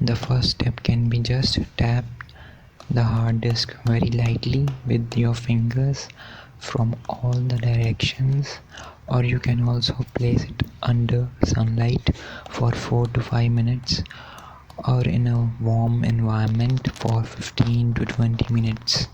The first step can be just tap the hard disk very lightly with your fingers from all the directions, or you can also place it under sunlight for 4 to 5 minutes or in a warm environment for 15 to 20 minutes.